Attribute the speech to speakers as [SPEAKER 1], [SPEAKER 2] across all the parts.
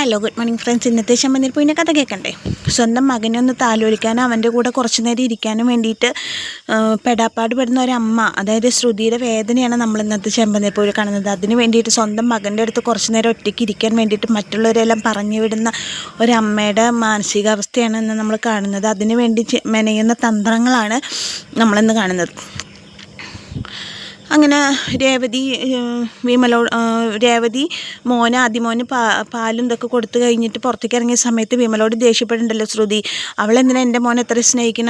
[SPEAKER 1] Hello good morning friends. ഇന്നത്തെ ചമ്മന്തിയിൽ പോയിനെ കഥ കേൾക്കണ്ടേ? സ്വന്തം മകനെ ഒന്ന് താലോലിക്കാനും അവൻ്റെ കൂടെ കുറച്ച് നേരം ഇരിക്കാനും വേണ്ടിയിട്ട് പെടാപ്പാട് പെടുന്ന ഒരമ്മ, അതായത് ശ്രുതിയുടെ വേദനയാണ് നമ്മൾ ഇന്നത്തെ ചെമ്പന്തിയിൽ പോയി കാണുന്നത്. അതിന് വേണ്ടിയിട്ട് സ്വന്തം മകൻ്റെ അടുത്ത് കുറച്ച് നേരം ഒറ്റയ്ക്ക് ഇരിക്കാൻ വേണ്ടിയിട്ട് മറ്റുള്ളവരെല്ലാം പറഞ്ഞു വിടുന്ന ഒരമ്മയുടെ മാനസികാവസ്ഥയാണ് ഇന്ന് നമ്മൾ കാണുന്നത്. അതിന് വേണ്ടി മെനയുന്ന തന്ത്രങ്ങളാണ് നമ്മളിന്ന് കാണുന്നത്. അങ്ങനെ രേവതി ആദ്യമോന് പാലും ഇതൊക്കെ കൊടുത്തു കഴിഞ്ഞിട്ട് പുറത്തേക്ക് ഇറങ്ങിയ സമയത്ത് വിമലോട് ദേഷ്യപ്പെടുന്നുണ്ടല്ലോ ശ്രുതി. അവളെന്തിനാ എൻ്റെ മോനെ എത്ര സ്നേഹിക്കണ?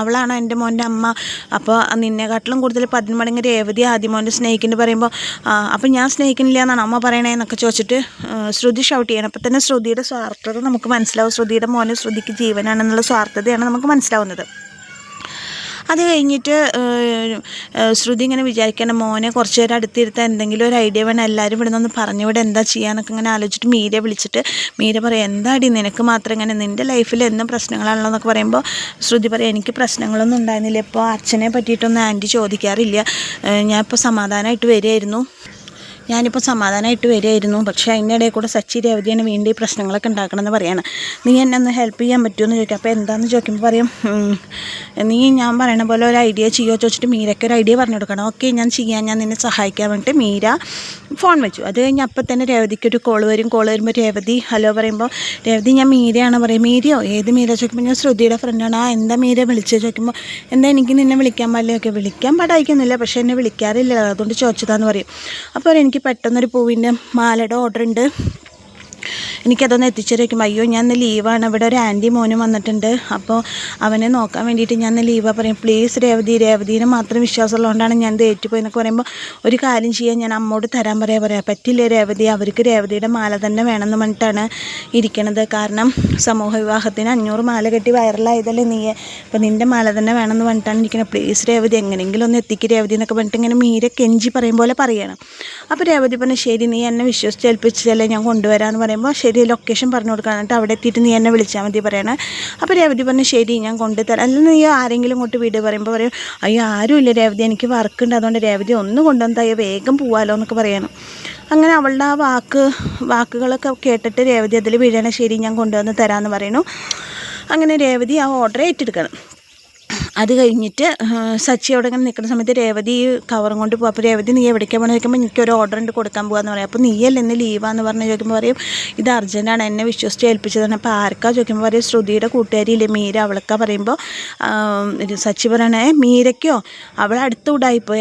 [SPEAKER 1] അവളാണോ എൻ്റെ മോൻ്റെ അമ്മ? അപ്പോൾ നിന്നെക്കാട്ടിലും കൂടുതൽ 10 മടങ്ങ് രേവതി ആദ്യമോനെ സ്നേഹിക്കുന്നു പറയുമ്പോൾ അപ്പം ഞാൻ സ്നേഹിക്കുന്നില്ല എന്നാണ് അമ്മ പറയണേ എന്നൊക്കെ ചോദിച്ചിട്ട് ശ്രുതി ഷൗട്ട് ചെയ്യണം. അപ്പം തന്നെ ശ്രുതിയുടെ സ്വാർത്ഥത നമുക്ക് മനസ്സിലാവും. ശ്രുതിയുടെ മോനെ ശ്രുതിക്ക് ജീവനാണെന്നുള്ള സ്വാർത്ഥതയാണ് നമുക്ക് മനസ്സിലാവുന്നത്. അത് കഴിഞ്ഞിട്ട് ശ്രുതി ഇങ്ങനെ വിചാരിക്കണം, മോനെ കുറച്ച് നേരം അടുത്തിരുത്താൻ എന്തെങ്കിലും ഒരു ഐഡിയ വേണം, എല്ലാവരും ഇവിടെ നിന്ന് പറഞ്ഞു ഇവിടെ എന്താ ചെയ്യാന്നൊക്കെ ഇങ്ങനെ ആലോചിച്ചിട്ട് മീരയെ വിളിച്ചിട്ട് മീര പറയാം, എന്താടി നിനക്ക് മാത്രം ഇങ്ങനെ, നിൻ്റെ ലൈഫിൽ എന്നും പ്രശ്നങ്ങളാണല്ലോ എന്നൊക്കെ പറയുമ്പോൾ ശ്രുതി പറയാം, എനിക്ക് പ്രശ്നങ്ങളൊന്നും ഉണ്ടായിരുന്നില്ല, ഇപ്പോൾ അച്ഛനെ പറ്റിയിട്ടൊന്നും ആൻറ്റി ചോദിക്കാറില്ല, ഞാനിപ്പോൾ സമാധാനമായിട്ട് വരികയായിരുന്നു. പക്ഷേ അതിൻ്റെ ഇടയിൽ കൂടെ സച്ചി രേവതിയാണ് വീണ്ടും ഈ പ്രശ്നങ്ങളൊക്കെ ഉണ്ടാക്കണമെന്ന് പറയാണ്. നീ എന്നെ ഒന്ന് ഹെൽപ്പ് ചെയ്യാൻ പറ്റുമെന്ന് ചോദിക്കും. അപ്പോൾ എന്താണെന്ന് ചോദിക്കുമ്പോൾ പറയും, നീ ഞാൻ പറയണ പോലെ ഒരു ഐഡിയ ചെയ്യുമോ ചോദിച്ചിട്ട് മീരയ്ക്ക് ഒരു ഐഡിയ പറഞ്ഞു കൊടുക്കണം. ഓക്കെ ഞാൻ ചെയ്യാം, ഞാൻ നിന്നെ സഹായിക്കാൻ വേണ്ടിയിട്ട് മീര ഫോൺ വെച്ചു. അത് കഴിഞ്ഞ് അപ്പം തന്നെ രേവതിക്ക് ഒരു കോൾ വരുമ്പോൾ രേവതി ഹലോ പറയുമ്പോൾ, രേവതി ഞാൻ മീരയാണ് പറയും. മീരയോ? ഏത് മീര ചോദിക്കുമ്പോൾ ഞാൻ ശ്രുതിയുടെ ഫ്രണ്ടാണ്. എന്താ മീര വിളിച്ചത് ചോദിക്കുമ്പോൾ, എന്താ എനിക്ക് നിന്നെ വിളിക്കാൻ പാടില്ല? ഒക്കെ വിളിക്കാൻ പാടായിരിക്കുന്നില്ല, പക്ഷേ എന്നെ വിളിക്കാറില്ല, അതുകൊണ്ട് ചോദിച്ചതാന്ന് പറയും. അപ്പോൾ എനിക്ക് പെട്ടെന്നൊരു പൂവിൻ്റെ മാലയുടെ ഓർഡർ ഉണ്ട്, എനിക്കതൊന്ന് എത്തിച്ചേരും. അയ്യോ ഞാൻ ഇന്ന് ലീവാണ്, ഇവിടെ ഒരു ആൻറ്റി മോനും വന്നിട്ടുണ്ട്, അപ്പോൾ അവനെ നോക്കാൻ വേണ്ടിയിട്ട് ഞാൻ ഇന്ന് ലീവാണ് പറയും. പ്ലീസ് രേവതിനെ മാത്രം വിശ്വാസമുള്ളതുകൊണ്ടാണ് ഞാൻ ഇത് ഏറ്റുപോയി എന്നൊക്കെ പറയുമ്പോൾ, ഒരു കാര്യം ചെയ്യാൻ ഞാൻ അമ്മോട് തരാൻ പറയാം. പറ്റില്ല രേവതി, അവർക്ക് രേവതിയുടെ മാല തന്നെ വേണമെന്ന് പറഞ്ഞിട്ടാണ് ഇരിക്കണത്. കാരണം സമൂഹ വിവാഹത്തിന് 500 മാല കെട്ടി വൈറലായതല്ലേ നീ, അപ്പോൾ നിൻ്റെ മാല തന്നെ വേണമെന്ന് പറഞ്ഞിട്ടാണ് ഇരിക്കുന്നത്. പ്ലീസ് രേവതി എങ്ങനെയെങ്കിലും ഒന്ന് എത്തിക്ക് രേവതി എന്നൊക്കെ പറഞ്ഞിട്ട് ഇങ്ങനെ മീര കെഞ്ചി പറയും പോലെ പറയണം. അപ്പോൾ രേവതി പറഞ്ഞു, ശരി നീ എന്നെ വിശ്വസിച്ചേൽപ്പിച്ചല്ലേ ഞാൻ കൊണ്ടുവരാമെന്ന് പറയുമ്പോൾ, ശരി ലൊക്കേഷൻ പറഞ്ഞു കൊടുക്കാൻ, എന്നിട്ട് അവിടെ എത്തിയിട്ട് നീ എന്നെ വിളിച്ചാൽ മതി പറയണേ. അപ്പോൾ രേവതി പറഞ്ഞു, ശരി ഞാൻ കൊണ്ടുതരാം, അല്ലെങ്കിൽ നീ ആരെങ്കിലും കൊണ്ട് വീട് പറയുമ്പോൾ പറയും, അയ്യോ ആരുമില്ല രേവതി, എനിക്ക് വർക്കുണ്ട്, അതുകൊണ്ട് രേവതി ഒന്ന് കൊണ്ടുവന്നതായോ വേഗം പോവാലോ എന്നൊക്കെ പറയണം. അങ്ങനെ അവളുടെ ആ വാക്കുകളൊക്കെ കേട്ടിട്ട് രേവതി അതിൽ വീഴണം. ശരി ഞാൻ കൊണ്ടുവന്ന് തരാമെന്ന് പറയുന്നു. അങ്ങനെ രേവതി ആ ഓർഡർ ഏറ്റെടുക്കണം. അത് കഴിഞ്ഞിട്ട് സച്ചി അവിടെ ഇങ്ങനെ നിൽക്കുന്ന സമയത്ത് രേവതി കവറും കൊണ്ട് പോകും. അപ്പോൾ രേവതി നീ എവിടേക്കാണ് പോകുന്നത് ചോദിക്കുമ്പോൾ, എനിക്കൊരു ഓർഡർ ഉണ്ട് കൊടുക്കാൻ പോകാമെന്ന് പറയും. അപ്പോൾ നീയല്ലേ ഇന്ന് ലീവാന്ന് പറഞ്ഞ് ചോദിക്കുമ്പോൾ പറയും, ഇത് അർജൻറ്റാണ്, എന്നെ വിശ്വസിച്ച് ഏൽപ്പിച്ചതാണ്. അപ്പോൾ ആർക്കാ ചോദിക്കുമ്പോൾ പറയും, ശ്രുതിയുടെ കൂട്ടുകാരിയില്ലേ മീര, അവൾക്കാ പറയുമ്പോൾ സച്ചി പറയണേ മീരയ്ക്കോ, അവളടുത്ത് ഉടായിപ്പോ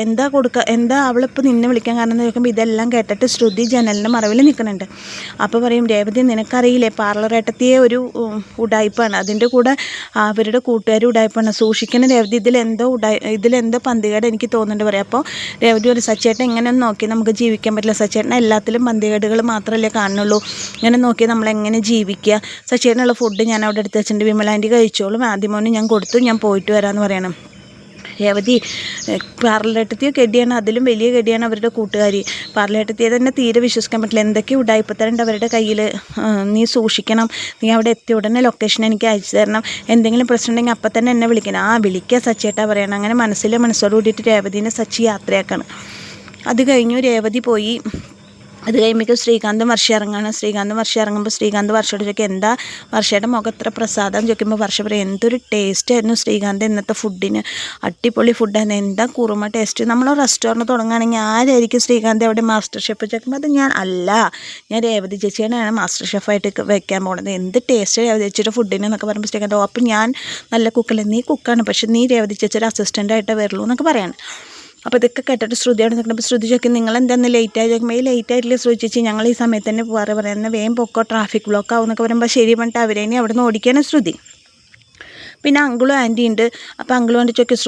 [SPEAKER 1] എന്താ അവളിപ്പോൾ നിന്നെ വിളിക്കാൻ കാരണം എന്ന് ചോദിക്കുമ്പോൾ ഇതെല്ലാം കേട്ടിട്ട് ശ്രുതി ജനലിൻ്റെ മറവിൽ നിൽക്കുന്നുണ്ട്. അപ്പോൾ പറയും, രേവതി നിനക്കറിയില്ലേ പാർലറേട്ടത്തിയെ ഒരു ഉടായിപ്പാണ്, അതിൻ്റെ കൂടെ അവരുടെ കൂട്ടുകാർ ഉടായിപ്പാണ്, സൂക്ഷിക്കണം രേവതി, ഇതിലെന്തോ പന്തികേട് എനിക്ക് തോന്നുന്നുണ്ട് പറയാം. അപ്പോൾ രേവതി ഒരു സച്ചേട്ടൻ ഇങ്ങനെയൊന്നും നോക്കി നമുക്ക് ജീവിക്കാൻ പറ്റില്ല, സച്ചേട്ടൻ എല്ലാത്തിലും പന്തികേടുകൾ മാത്രമല്ലേ കാണുന്നുള്ളൂ, ഇങ്ങനെ നോക്കി നമ്മളെങ്ങനെ ജീവിക്കുക, സച്ചേട്ടനുള്ള ഫുഡ് ഞാൻ അവിടെ എടുത്ത് വെച്ചിട്ടുണ്ട്, വിമലാൻറ്റി കഴിച്ചോളും, ആദ്യമോന് ഞാൻ കൊടുത്തു, ഞാൻ പോയിട്ട് വരാമെന്ന് പറയണം. രേവതി പാർലറേട്ടത്തിയെ കെടിയാണ്, അതിലും വലിയ കെടിയാണ് അവരുടെ കൂട്ടുകാരി, പാർലറേട്ടത്തിയെ തന്നെ തീരെ വിശ്വസിക്കാൻ പറ്റില്ല, എന്തൊക്കെ ഉടായിപ്പത്തരണ്ട് അവരുടെ കയ്യിൽ, നീ സൂക്ഷിക്കണം, നീ അവിടെ എത്തിയ ഉടനെ ലൊക്കേഷൻ എനിക്ക് അയച്ചു തരണം, എന്തെങ്കിലും പ്രശ്നം ഉണ്ടെങ്കിൽ അപ്പം തന്നെ എന്നെ വിളിക്കണം. വിളിക്കുക സച്ചേട്ടാ പറയണം. അങ്ങനെ മനസ്സോട് കൂടിയിട്ട് രേവതിനെ സച്ചി യാത്രയാക്കാണ്. അത് കഴിഞ്ഞു രേവതി പോയി. അത് കഴിയുമ്പോൾ ശ്രീകാന്തും വർഷ ഇറങ്ങുമ്പോൾ ശ്രീകാന്ത് വർഷയോട് ചോദിക്കും, എന്താ വർഷയുടെ മുഖം എത്ര പ്രസാദം ചോദിക്കുമ്പോൾ വർഷ പറയും, എന്തൊരു ടേസ്റ്റ് ആയിരുന്നു ശ്രീകാന്ത് ഇന്നത്തെ ഫുഡിന്, അടിപൊളി ഫുഡായിരുന്നു, എന്താ കുറുമ ടേസ്റ്റ്, നമ്മൾ റെസ്റ്റോറൻറ്റ് തുടങ്ങുകയാണെങ്കിൽ ആരായിരിക്കും ശ്രീകാന്ത് അവിടെ മാസ്റ്റർ ഷെഫ് ചോദിക്കുമ്പോൾ, അത് ഞാൻ രേവതി ചേച്ചിയാണ് മാസ്റ്റർ ഷെഫായിട്ട് വെക്കാൻ പോകുന്നത്, എന്ത് ടേസ്റ്റ് രേവതി ചേച്ചിയുടെ ഫുഡിന് എന്നൊക്കെ പറയുമ്പോൾ ശ്രീകാന്ത്, അപ്പം ഞാൻ നല്ല കുക്കല്ല, നീ കുക്കാണ്, പക്ഷേ നീ രേവതി ചേച്ചിയുടെ അസിസ്റ്റൻ്റായിട്ട് വരുള്ളൂ എന്നൊക്കെ പറയാണ്. അപ്പോൾ ഇതൊക്കെ കേട്ടിട്ട് ശ്രുതിയോട് നിൽക്കുമ്പോൾ ശ്രുതി ചോദിക്കും, നിങ്ങളെന്താന്ന് ലേറ്റായി ചോദിക്കുമ്പോൾ, ലേറ്റ് ആയിട്ടില്ല ശ്രുതി ചേച്ചി, ഞങ്ങൾ ഈ സമയത്ത് തന്നെ പറയുന്നത്, വേഗം പൊക്കോ ട്രാഫിക് ബ്ലോക്ക് ആവും എന്നൊക്കെ പറയുമ്പോൾ ശരി പറഞ്ഞിട്ട് അവരെ ഇനി അവിടെ നിന്ന് ഓടിക്കാണ് ശ്രുതി. പിന്നെ അങ്കിളും ആൻറ്റി ഉണ്ട്. അപ്പോൾ അങ്കിൾ കൊണ്ട് ചോദിക്കും,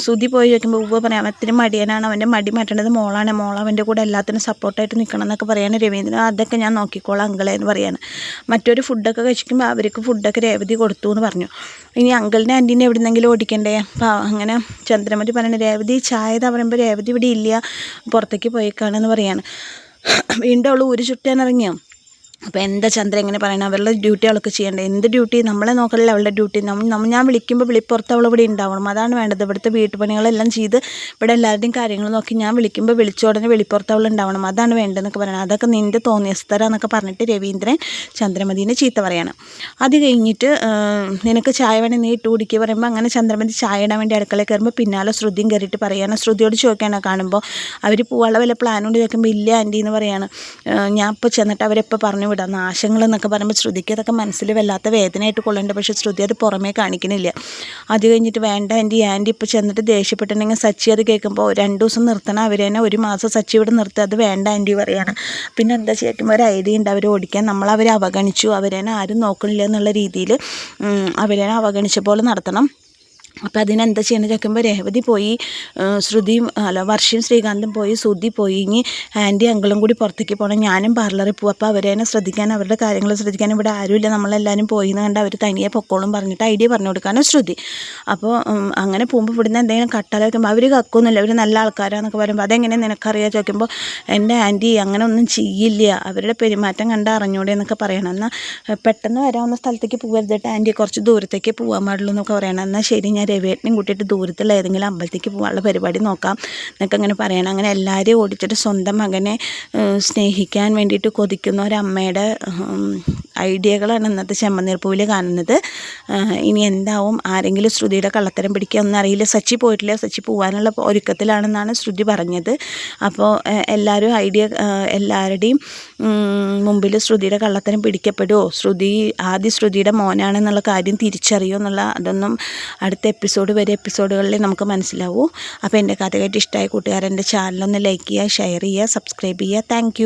[SPEAKER 1] ശ്രുതി പോയി ചോദിക്കുമ്പോൾ ഉവ്വ് പറയാം, അവത്തിന് മടിയനാണ്, അവൻ്റെ മടി മാറ്റേണ്ടത് മോളാണ്, അവൻ്റെ കൂടെ എല്ലാത്തിനും സപ്പോർട്ടായിട്ട് നിൽക്കണം എന്നൊക്കെ പറയാണ് രവീന്ദ്രൻ. അതൊക്കെ ഞാൻ നോക്കിക്കോളാം അങ്കിളെ എന്ന് പറയാണ്. മറ്റൊരു ഫുഡൊക്കെ കഴിക്കുമ്പോൾ അവർക്ക് ഫുഡൊക്കെ രേവതി കൊടുത്തു എന്ന് പറഞ്ഞു. ഇനി അങ്കിളിനെ ആൻറ്റീനെ എവിടെന്നെങ്കിലും ഓടിക്കണ്ടേ? അപ്പോൾ അങ്ങനെ ചന്ദ്രമതി പറയണേ, രേവതി ചായ പറയുമ്പോൾ രേവതി ഇവിടെ ഇല്ല, പുറത്തേക്ക് പോയേക്കാണെന്ന് പറയാണ്. വീണ്ടും അവൾ ഊര് ചുറ്റാൻ ഇറങ്ങിയോ. അപ്പോൾ എന്താ ചന്ദ്ര എങ്ങനെ പറയണം, അവരുടെ ഡ്യൂട്ടി അവൾക്ക് ചെയ്യേണ്ടത്. എന്ത് ഡ്യൂട്ടി? നമ്മളെ നോക്കലല്ല അവളുടെ ഡ്യൂട്ടി. ഞാൻ വിളിക്കുമ്പോൾ വിളിപ്പുറത്ത് അവൾ ഇവിടെ ഉണ്ടാവണം, അതാണ് വേണ്ടത്. ഇവിടുത്തെ വീട്ടുപണികളെല്ലാം ചെയ്ത് ഇവിടെ എല്ലാവരുടെയും കാര്യങ്ങൾ നോക്കി ഞാൻ വിളിക്കുമ്പോൾ വിളിച്ച ഉടനെ വെളിപ്പുറത്ത് അവൾ ഉണ്ടാവണം, അതാണ് വേണ്ടതെന്നൊക്കെ പറയണം. അതൊക്കെ നിൻ്റെ തോന്നിയസ്ഥര എന്നൊക്കെ പറഞ്ഞിട്ട് രവീന്ദ്രൻ ചന്ദ്രമതിനെ ചീത്ത പറയണം. അത് കഴിഞ്ഞിട്ട് നിനക്ക് ചായ വേണേൽ നീ ഇട്ട് കുടിക്കുക പറയുമ്പോൾ അങ്ങനെ ചന്ദ്രമതി ചായ ഇടാൻ വേണ്ടി അടുക്കളയിൽ കയറുമ്പോൾ പിന്നാലെ ശ്രുതിയും കയറിയിട്ട് പറയുകയാണ്. ശ്രുതിയോട് ചോദിക്കാനോ കാണുമ്പോൾ അവർ പോകാനുള്ള വല്ല പ്ലാനുകൊണ്ട് ചോദിക്കുമ്പോൾ ഇല്ല ആൻറ്റി എന്ന് പറയാണ്. ഞാൻ ഇപ്പോൾ ചെന്നിട്ട് അവരെപ്പോൾ പറഞ്ഞു വിടാം നാശങ്ങളെന്നൊക്കെ പറയുമ്പോൾ ശ്രുതിക്ക് അതൊക്കെ മനസ്സിൽ വല്ലാത്ത വേദനയായിട്ട് കൊള്ളുന്നുണ്ട്. പക്ഷേ ശ്രുതി അത് പുറമേ കാണിക്കുന്നില്ല. അത് കഴിഞ്ഞിട്ട് വേണ്ട ആൻറ്റി ഇപ്പോൾ ചെന്നിട്ട് ദേഷ്യപ്പെട്ടിട്ടുണ്ടെങ്കിൽ സച്ചി അത് കേൾക്കുമ്പോൾ 2 ദിവസം നിർത്തണം അവരേനെ, 1 മാസം സച്ചി ഇവിടെ നിർത്തുക, അത് വേണ്ട ആൻറ്റി പറയാണ്. പിന്നെ എന്താ ചെയ്യുമ്പോൾ ഒരു ഐഡിയ ഉണ്ട് അവരെ ഓടിക്കാൻ. നമ്മളവരെ അവഗണിച്ചു, അവരേനെ ആരും നോക്കണില്ല എന്നുള്ള രീതിയിൽ അവരേനെ അവഗണിച്ച പോലെ നടത്തണം. അപ്പോൾ അതിനെന്താ ചെയ്യണമെന്ന് ചോദിക്കുമ്പോൾ രേവതി പോയി, വർഷയും ശ്രീകാന്തും പോയി, ശ്രുതി പോയി, ഇനി ആൻറ്റി അങ്കിളും കൂടി പുറത്തേക്ക് പോകണം, ഞാനും പാർലറിൽ പോകും. അപ്പോൾ അവരേനെ ശ്രദ്ധിക്കാൻ, അവരുടെ കാര്യങ്ങൾ ശ്രദ്ധിക്കാൻ ഇവിടെ ആരുമില്ല, നമ്മളെല്ലാവരും പോയി എന്ന് കണ്ട് അവർ തനിയെ പൊക്കോളും പറഞ്ഞിട്ട് ഐഡിയ പറഞ്ഞു കൊടുക്കാനും ശ്രുതി. അപ്പോൾ അങ്ങനെ പോകുമ്പോൾ ഇവിടുന്ന് എന്തെങ്കിലും കട്ടാൽ വയ്ക്കുമ്പോൾ അവർ കക്കൊന്നുമില്ല, അവർ നല്ല ആൾക്കാരാന്നൊക്കെ പറയുമ്പോൾ അതെങ്ങനെ നിനക്കറിയാം ചോദിക്കുമ്പോൾ എൻ്റെ ആൻറ്റി അങ്ങനെ ഒന്നും ചെയ്യില്ല, അവരുടെ പെരുമാറ്റം കണ്ട് അറിഞ്ഞൂടെ എന്നൊക്കെ പറയണം. എന്നാൽ പെട്ടെന്ന് വരാവുന്ന സ്ഥലത്തേക്ക് പോകരുതിട്ട് ആൻറ്റി, കുറച്ച് ദൂരത്തേക്ക് പോകാൻ പാടുള്ളൂ എന്നൊക്കെ പറയണം. എന്നാൽ ശരി, ഞാൻ രവിയേട്ടനെയും കൂട്ടിയിട്ട് ദൂരത്തുള്ള ഏതെങ്കിലും അമ്പലത്തേക്ക് പോകാനുള്ള പരിപാടി നോക്കാം എന്നൊക്കെ അങ്ങനെ പറയണം. അങ്ങനെ എല്ലാവരെയും ഓടിച്ചിട്ട് സ്വന്തം മകനെ സ്നേഹിക്കാൻ വേണ്ടിയിട്ട് കൊതിക്കുന്ന ഒരമ്മയുടെ ഐഡിയകളാണ് ഇന്നത്തെ ചെമ്മനീർപ്പൂവിൽ കാണുന്നത്. ഇനി എന്താവും, ആരെങ്കിലും ശ്രുതിയുടെ കള്ളത്തരം പിടിക്കുക ഒന്നും അറിയില്ല. സച്ചി പോയിട്ടില്ല, സച്ചി പോകാനുള്ള ഒരുക്കത്തിലാണെന്നാണ് ശ്രുതി പറഞ്ഞത്. അപ്പോൾ എല്ലാവരുടെയും മുമ്പിൽ ശ്രുതിയുടെ കള്ളത്തരം പിടിക്കപ്പെടുമോ, ശ്രുതിയുടെ മോനാണെന്നുള്ള കാര്യം തിരിച്ചറിയുമോ എന്നുള്ള അതൊന്നും അടുത്ത എപ്പിസോഡുകളിൽ നമുക്ക് മനസ്സിലാവൂ. അപ്പോൾ എൻ്റെ കഥ കേട്ട് ഇഷ്ടമായ കൂട്ടുകാരെൻ്റെ ചാനലൊന്ന് ലൈക്ക് ചെയ്യുക, ഷെയർ ചെയ്യുക, സബ്സ്ക്രൈബ് ചെയ്യുക. താങ്ക്